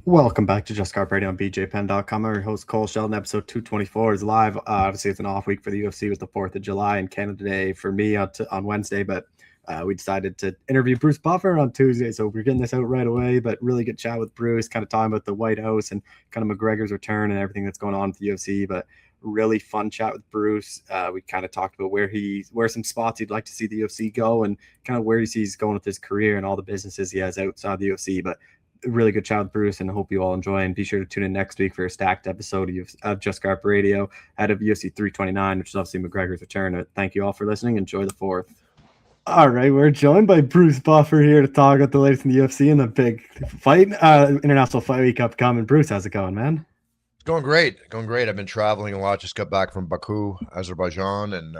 Welcome back to Just Scra Radio on BJPen.com. I'm your host, Cole Shelton. Episode 224 is live. Obviously, it's an off week for the UFC with the 4th of July in Canada Day for me on Wednesday, but we decided to interview Bruce Buffer on Tuesday, so we're getting this out right away. But really good chat with Bruce, kind of talking about the White House and kind of McGregor's return and everything that's going on with the UFC. But really fun chat with Bruce. We kind of talked about where some spots he'd like to see the UFC go and kind of where he sees going with his career and all the businesses he has outside the UFC. But really good chat with Bruce, and I hope you all enjoy. And be sure to tune in next week for a stacked episode of Just Scra Radio out of UFC 329, which is obviously McGregor's return. Thank you all for listening. Enjoy the 4th. All right, we're joined by Bruce Buffer here to talk about the latest in the UFC and the big fight, International Fight Week upcoming. Bruce, how's it going, man? It's going great. I've been traveling a lot. Just got back from Baku, Azerbaijan, and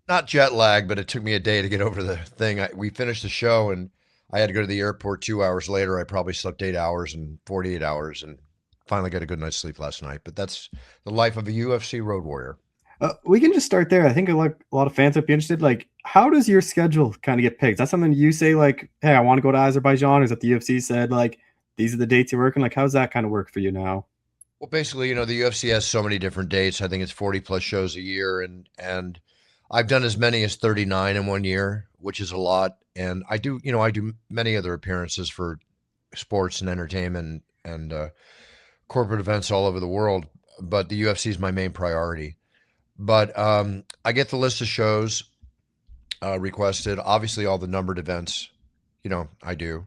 not jet lag, but it took me a day to get over the thing. We finished the show, and I had to go to the airport 2 hours later. I probably slept 8 hours and 48 hours and finally got a good night's sleep last night. But that's the life of a UFC road warrior. We can just start there. I think a lot of fans would be interested. Like, how does your schedule kind of get picked? Is that something you say, like, hey, I want to go to Azerbaijan? Or is that the UFC said, like, these are the dates you're working? Like, how's that kind of work for you now? Well, basically, the UFC has so many different dates. I think it's 40 plus shows a year. And I've done as many as 39 in 1 year, which is a lot. And I do many other appearances for sports and entertainment and corporate events all over the world. But the UFC is my main priority. But I get the list of shows requested. Obviously, all the numbered events, I do.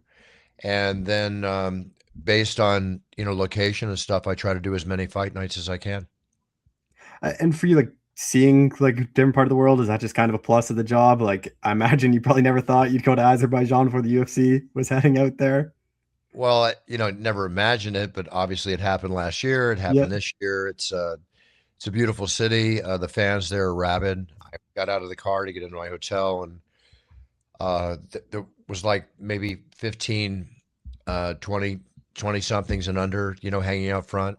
And then based on, location and stuff, I try to do as many fight nights as I can. And for you, like, seeing like a different part of the world, is that just kind of a plus of the job? Like, I imagine you probably never thought you'd go to Azerbaijan before the UFC was heading out there. Well, never imagined it, but obviously it happened last year. It happened this year. It's a beautiful city. The fans there are rabid. I got out of the car to get into my hotel, and there was like maybe 15, 20 somethings and under, hanging out front.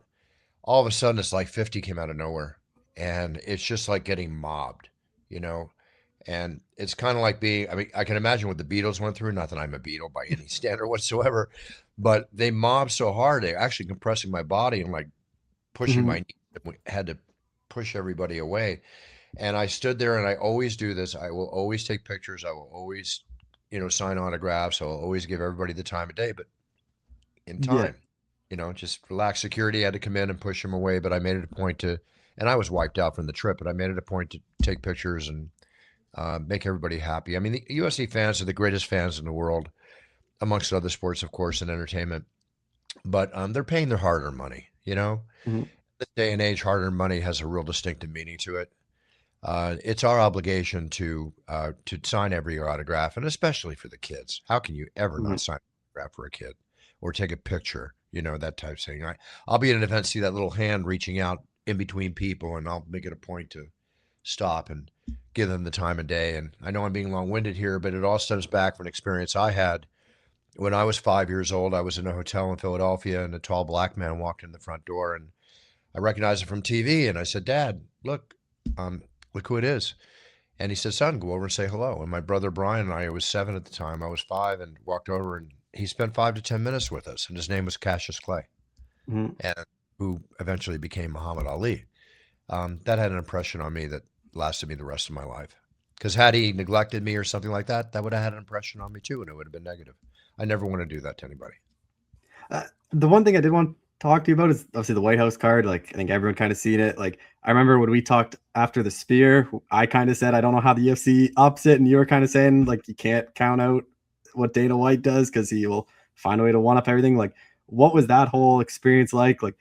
All of a sudden, it's like 50 came out of nowhere. And it's just like getting mobbed, and it's kind of like I can imagine what the Beatles went through. Not that I'm a Beatle by any standard whatsoever, but they mobbed so hard, they actually compressing my body and like pushing my knee. I had to push everybody away. And I stood there, and I always do this. I will always take pictures. I will always, sign autographs. I will always give everybody the time of day, but in time, just relax. Security had to come in and push them away, but I made it a point to. And I was wiped out from the trip, but I made it a point to take pictures and make everybody happy. I mean, the UFC fans are the greatest fans in the world, amongst other sports, of course, and entertainment. But they're paying their hard-earned money, This day and age, hard-earned money has a real distinctive meaning to it. It's our obligation to sign every autograph, and especially for the kids. How can you ever not sign an autograph for a kid or take a picture, that type of thing? I'll be at an event, see that little hand reaching out in between people, and I'll make it a point to stop and give them the time of day. And I know I'm being long-winded here, but it all stems back from an experience I had when I was 5 years old. I was in a hotel in Philadelphia, and a tall black man walked in the front door, and I recognized him from TV. And I said, "Dad, look who it is." And he said, "Son, go over and say hello." And my brother Brian and I was 7 at the time. I was 5, and walked over, and he spent 5 to 10 minutes with us. And his name was Cassius Clay. And who eventually became Muhammad Ali. That had an impression on me that lasted me the rest of my life. Because had he neglected me or something like that, that would have had an impression on me too, and it would have been negative. I never want to do that to anybody. The one thing I did want to talk to you about is obviously the White House card. Like, I think everyone kind of seen it. Like, I remember when we talked after the Sphere, I kind of said, I don't know how the UFC ups it, and you were kind of saying, like, you can't count out what Dana White does because he will find a way to one-up everything. Like, what was that whole experience like? Like,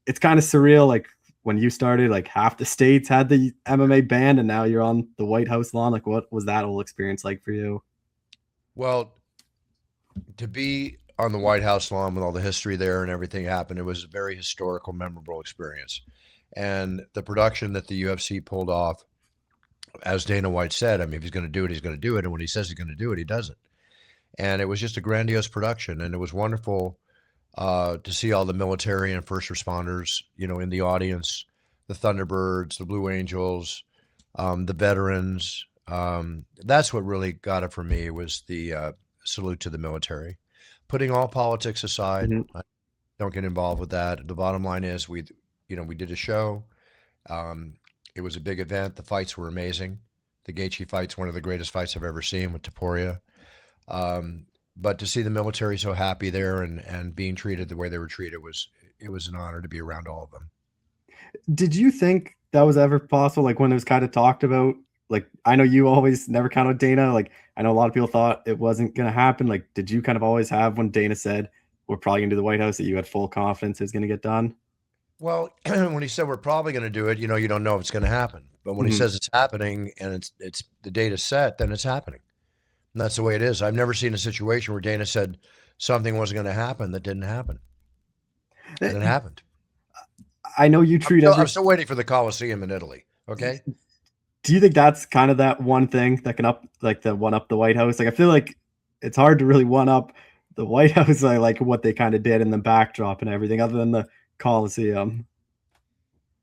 it's kind of surreal, like when you started, like half the states had the MMA banned, and now you're on the White House lawn. Like, what was that whole experience like for you? Well, to be on the White House lawn with all the history there and everything happened, it was a very historical, memorable experience. And the production that the UFC pulled off, as Dana White said, I mean, if he's going to do it, he's going to do it. And when he says he's going to do it, he does it. And it was just a grandiose production, and it was wonderful to see all the military and first responders, in the audience, the Thunderbirds, the Blue Angels, the veterans. That's what really got it for me, was the salute to the military. putting all politics aside, Hmm. I don't get involved with that. The bottom line is we did a show. Um, it was a big event. The fights were amazing. The Gaethje fight's one of the greatest fights I've ever seen with Taporia. Um, but to see the military so happy there and being treated the way they were treated it was an honor to be around all of them. Did you think that was ever possible? Like when it was kind of talked about, like I know you always never count on Dana. Like I know a lot of people thought it wasn't going to happen. Like, did you kind of always have when Dana said we're probably going to do the White House that you had full confidence is going to get done? Well, when he said we're probably going to do it, you don't know if it's going to happen. But when he Hmm. says it's happening and it's the date is set, then it's happening. And that's the way it is. I've never seen a situation where Dana said something wasn't going to happen that didn't happen, and it happened. I know you treat I'm still waiting for the Coliseum in Italy. Okay. Do you think that's kind of that one thing that can one up the White House? Like I feel like it's hard to really one up the White House, like what they kind of did in the backdrop and everything, other than the Coliseum.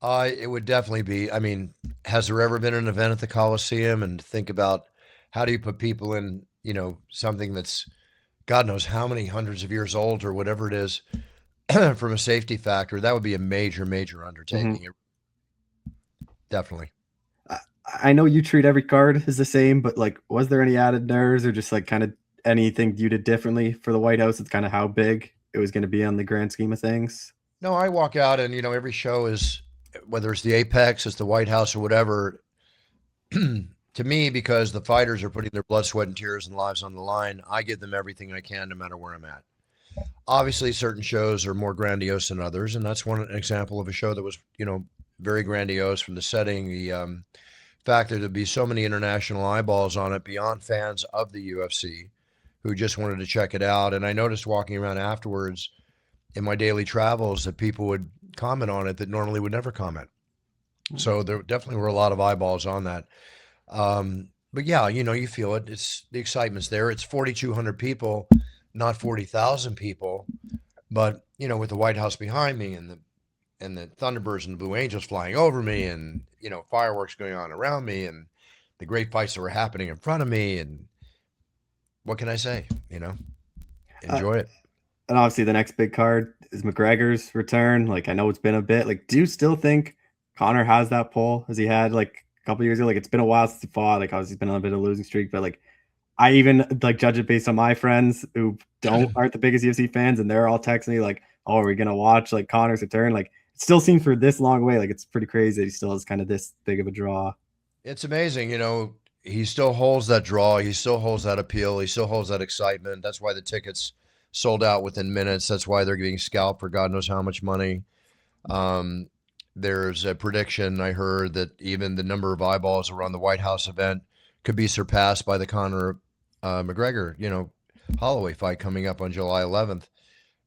It would definitely be. I mean, has there ever been an event at the Coliseum? And think about how do you put people in, something that's God knows how many hundreds of years old or whatever it is from a safety factor. That would be a major, major undertaking. Mm-hmm. Definitely. I know you treat every card as the same, but like, was there any added nerves or just like kind of anything you did differently for the White House? It's kind of how big it was going to be on the grand scheme of things. No, I walk out and, every show is, whether it's the Apex, it's the White House or whatever, to me, because the fighters are putting their blood, sweat, and tears and lives on the line, I give them everything I can no matter where I'm at. Obviously, certain shows are more grandiose than others, and that's one example of a show that was, very grandiose from the setting, the fact that there'd be so many international eyeballs on it beyond fans of the UFC who just wanted to check it out. And I noticed walking around afterwards in my daily travels that people would comment on it that normally would never comment. So there definitely were a lot of eyeballs on that. But yeah, you feel it. It's the excitement's there. It's 4,200 people, not 40,000 people. But with the White House behind me and the Thunderbirds and the Blue Angels flying over me, and fireworks going on around me, and the great fights that were happening in front of me, and what can I say? Enjoy it. And obviously, the next big card is McGregor's return. Like I know it's been a bit. Like, do you still think Conor has that pull as he had like a couple years ago? Like it's been a while since he fought. Like obviously, he's been on a bit of a losing streak, but like I even like judge it based on my friends who aren't the biggest UFC fans, and they're all texting me like, "Oh, are we gonna watch like Conor's return?" Like it still seems for this long away. Like it's pretty crazy that he still has kind of this big of a draw. It's amazing, he still holds that draw. He still holds that appeal. He still holds that excitement. That's why the tickets sold out within minutes. That's why they're getting scalped for God knows how much money. There's a prediction I heard that even the number of eyeballs around the White House event could be surpassed by the Conor McGregor, Holloway fight coming up on July 11th.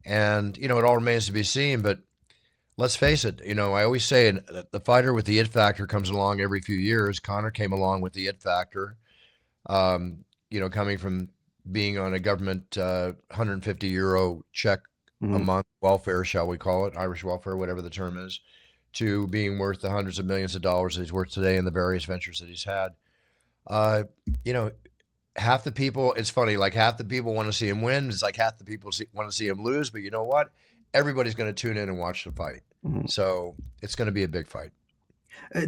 And, it all remains to be seen, but let's face it, I always say the fighter with the it factor comes along every few years. Conor came along with the it factor, coming from being on a government €150 check a month welfare, shall we call it, Irish welfare, whatever the term is, to being worth the hundreds of millions of dollars that he's worth today in the various ventures that he's had. Half the people, it's funny, like half the people want to see him win. It's like half the people want to see him lose, but you know what? Everybody's going to tune in and watch the fight. So it's going to be a big fight.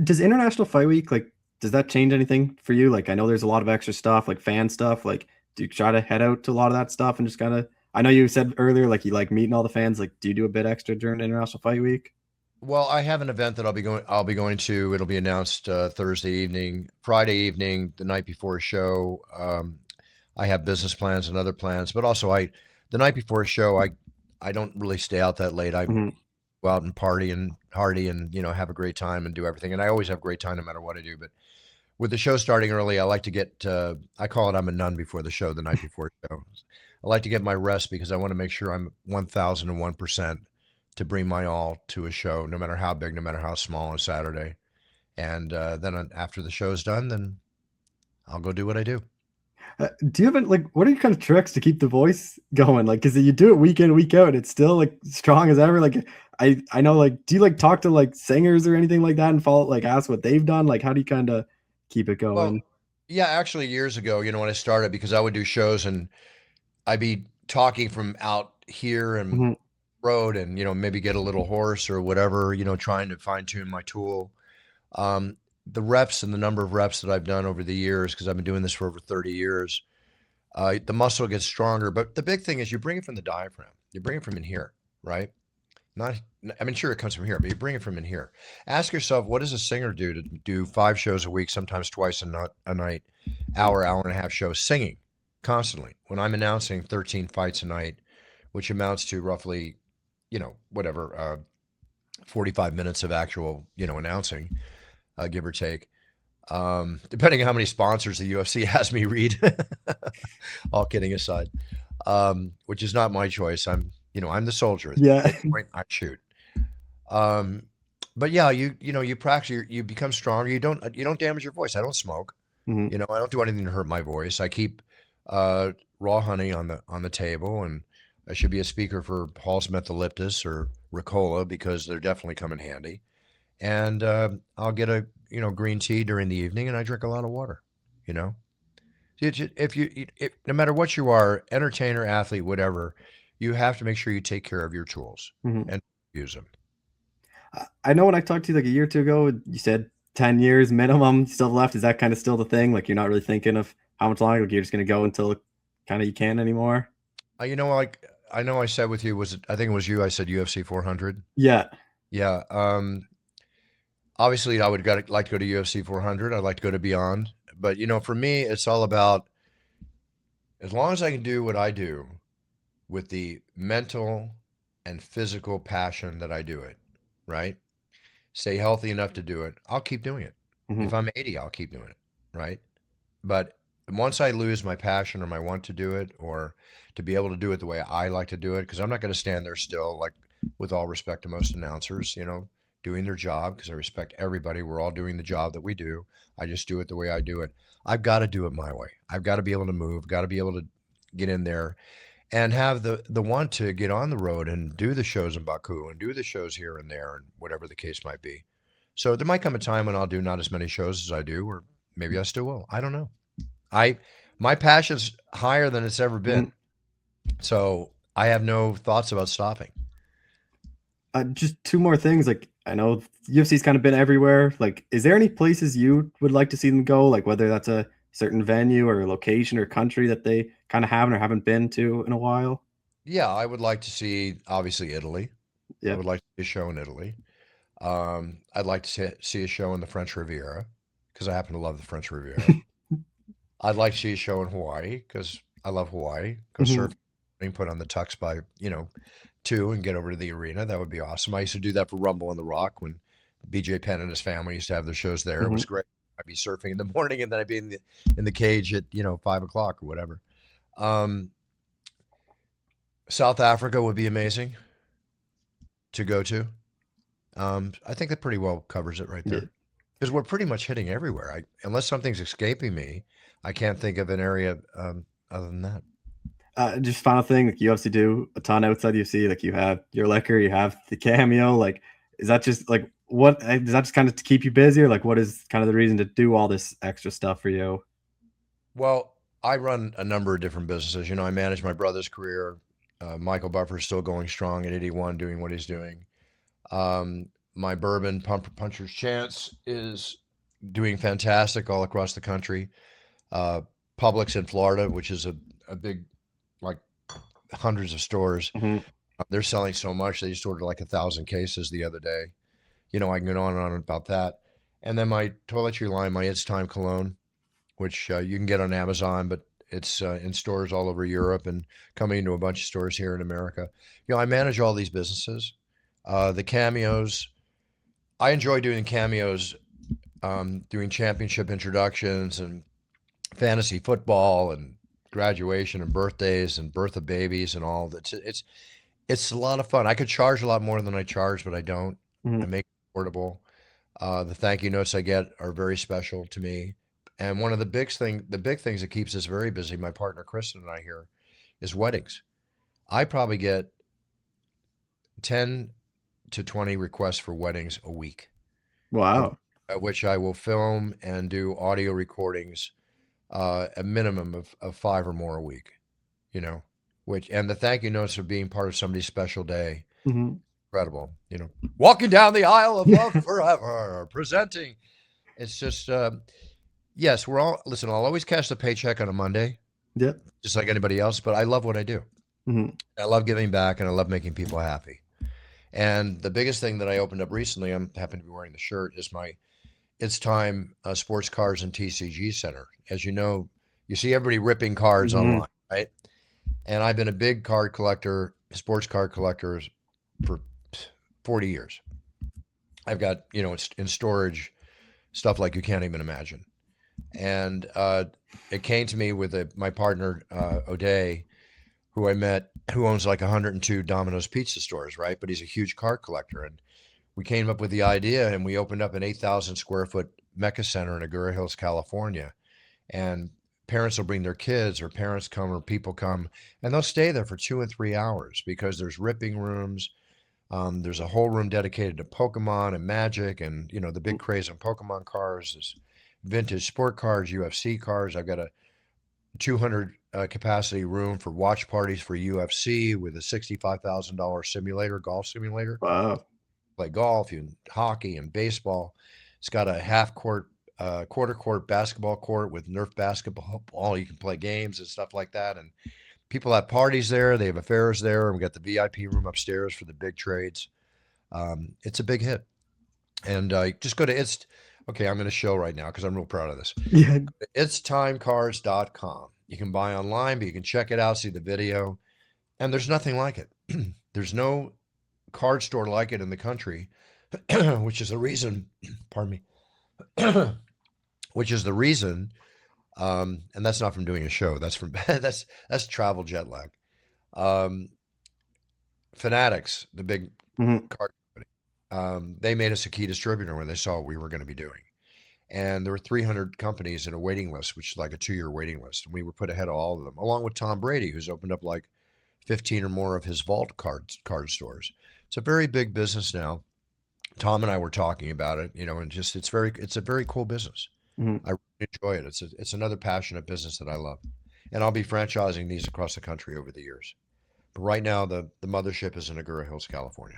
Does International Fight Week, like, does that change anything for you? Like, I know there's a lot of extra stuff, like fan stuff. Like, do you try to head out to a lot of that stuff and just kind of, I know you said earlier, like you like meeting all the fans. Like, do you do a bit extra during International Fight Week? Well, I have an event that I'll be going to. It'll be announced Thursday evening, Friday evening, the night before a show. I have business plans and other plans, but also the night before a show, I don't really stay out that late. I go out and party and hardy and, have a great time and do everything. And I always have a great time no matter what I do. But with the show starting early, I like to get, I call it I'm a nun before the show, the night before the show. I like to get my rest because I want to make sure I'm 1,001% to bring my all to a show, no matter how big, no matter how small, on Saturday. And then after the show's done, then I'll go do what I do. Do you have like, what are your kind of tricks to keep the voice going? Like, cause you do it week in, week out, and it's still like strong as ever. Like I know, like, do you like talk to like singers or anything like that and follow, like ask what they've done? Like, how do you kind of keep it going? Well, yeah, actually years ago, when I started, because I would do shows and I'd be talking from out here and Mhm. road and, maybe get a little hoarse or whatever, trying to fine tune my tool. Um, the reps and the number of reps that I've done over the years, because I've been doing this for over 30 years, the muscle gets stronger. But the big thing is you bring it from the diaphragm. You bring it from in here, right? Not, I mean, sure, it comes from here, but you bring it from in here. Ask yourself, what does a singer do to do 5 shows a week, sometimes twice a night, hour and a half shows, singing constantly? When I'm announcing 13 fights a night, which amounts to roughly, whatever, 45 minutes of actual, announcing, give or take. Depending on how many sponsors the UFC has me read, all kidding aside, which is not my choice. I'm the soldier. At Yeah. any point, I shoot. Um, but yeah, you practice, you become stronger. You don't damage your voice. I don't smoke. Mhm. I don't do anything to hurt my voice. I keep raw honey on the table, and I should be a speaker for Hall's Methyleptus or Ricola because they're definitely come in handy. And I'll get a green tea during the evening, and I drink a lot of water. You know, if no matter what you are, entertainer, athlete, whatever, you have to make sure you take care of your tools Mhm. and use them. I know when I talked to you like a year or two ago, you said 10 years minimum still left. Is that kind of still the thing? Like you're not really thinking of how much longer, like you're just going to go until kind of you can't anymore? Like I know I said with you, I think it was you. I said UFC 400. Yeah. Yeah. Obviously, I would like to go to UFC 400. I'd like to go to Beyond, but for me, it's all about as long as I can do what I do with the mental and physical passion that I do it, right? Stay healthy enough to do it. I'll keep doing it. Mhm. If I'm 80, I'll keep doing it, right? But once I lose my passion or my want to do it or to be able to do it the way I like to do it, because I'm not going to stand there still, like with all respect to most announcers, doing their job, because I respect everybody. We're all doing the job that we do. I just do it the way I do it. I've got to do it my way. I've got to be able to move, got to be able to get in there and have the want to get on the road and do the shows in Baku and do the shows here and there and whatever the case might be. So there might come a time when I'll do not as many shows as I do, or maybe I still will. I don't know. I My passion's higher than it's ever Mhm. been. So I have no thoughts about stopping. Just two more things. Like I know UFC's kind of been everywhere. Like, is there any places you would like to see them go? Like whether that's a certain venue or location or country that they kind of haven't or haven't been to in a while? Yeah, I would like to see obviously Italy. I Yeah. would like to see a show in Italy. I'd like to see a show in the French Riviera because I happen to love the French Riviera. I'd like to see a show in Hawaii because I love Hawaii. Go Mhm. surfing, put on the tux by 2 and get over to the arena. That would be awesome. I used to do that for Rumble on the Rock when BJ Penn and his family used to have their shows there. It Mhm. was great. I'd be surfing in the morning and then I'd be in the cage at 5 o'clock or whatever. Um, South Africa would be amazing to go to. I think that pretty well covers it right Yeah. there because we're pretty much hitting everywhere. Unless something's escaping me, I can't think of an area other than that. Just final thing, like you obviously do a ton outside UFC. Like you have your liquor, you have the cameo. Like, is that just like what does that just kind of to keep you busy, or like what is kind of the reason to do all this extra stuff for you? Well, I run a number of different businesses. I manage my brother's career. Michael Buffer's still going strong at 81, doing what he's doing. My bourbon Puncher's Chance is doing fantastic all across the country. Uh, Publix in Florida, which is a big, like hundreds of stores. Mhm. They're selling so much. They just ordered like 1,000 cases the other day. I can go on and on about that. And then my toiletry line, my It's Time cologne, which you can get on Amazon, but it's in stores all over Europe and coming into a bunch of stores here in America. I manage all these businesses. The cameos, I enjoy doing cameos, doing championship introductions and fantasy football and graduation and birthdays and birth of babies and all that. It's a lot of fun. I could charge a lot more than I charge, but I don't. I Mhm. make it affordable. The thank you notes I get are very special to me. And one of the big things that keeps us very busy, my partner Kristen and I here, is weddings. I probably get 10 to 20 requests for weddings a week, of, Wow. which I will film and do audio recordings, a minimum of 5 or more a week, you know, and the thank you notes for being part of somebody's special day. Mm-hmm. Incredible. Walking down the aisle of love forever, presenting. It's just, yes, listen, I'll always cash the paycheck on a Monday. Yep. Just like anybody else, but I love what I do. Mm-hmm. I love giving back, and I love making people happy. And the biggest thing that I opened up recently, I'm happen to be wearing the shirt, is my It's Time Sports Cars and TCG Center. As you know, you see everybody ripping cards online, right? And I've been a big card collector, sports card collector for 40 years. I've got, in storage stuff like you can't even imagine. And it came to me with my partner, O'Day, who I met, who owns like 102 Domino's pizza stores, right? But he's a huge card collector. And we came up with the idea, and we opened up an 8,000 square foot Mecca Center in Agoura Hills, California. And parents will bring their kids, or parents come, or people come, and they'll stay there for 2 and 3 hours because there's ripping rooms. There's a whole room dedicated to Pokemon and Magic, and the big craze on Pokemon cards. There's vintage sport cards, UFC cards. I've got a 200 capacity room for watch parties for UFC with a $65,000 simulator, golf simulator. Wow. Play golf, hockey and baseball. It's got a half court, quarter court basketball court with Nerf basketball. You can play games and stuff like that. And people have parties there. They have affairs there. And we got the VIP room upstairs for the big trades. It's a big hit. And just go to okay, I'm going to show right now because I'm real proud of this. Yeah. It'sTimeCars.com. You can buy online, but you can check it out, see the video. And there's nothing like it. There's no card store like it in the country, which is the reason, pardon me, which is the reason, and that's not from doing a show. That's from, that's travel jet lag. Fanatics, the big card company, they made us a key distributor when they saw what we were going to be doing. And there were 300 companies in a waiting list, which is like a 2-year waiting list. And we were put ahead of all of them, along with Tom Brady, who's opened up like 15 or more of his vault card stores. It's a very big business now. Tom and I were talking about it, and just it's a very cool business. I really enjoy it. It's another passionate business that I love, and I'll be franchising these across the country over the years. But right now, the mothership is in Agoura Hills, California.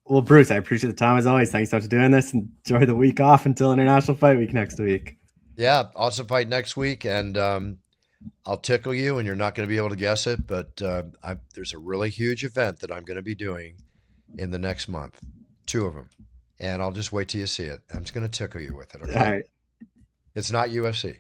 Well, Bruce, I appreciate the time as always. Thanks so much for doing this. Enjoy the week off until International Fight Week next week. Yeah, awesome fight next week, and I'll tickle you, and you're not going to be able to guess it, but there's a really huge event that I'm going to be doing in the next month, 2 of them, and I'll just wait till you see it. I'm just going to tickle you with it. Okay? All right. It's not UFC.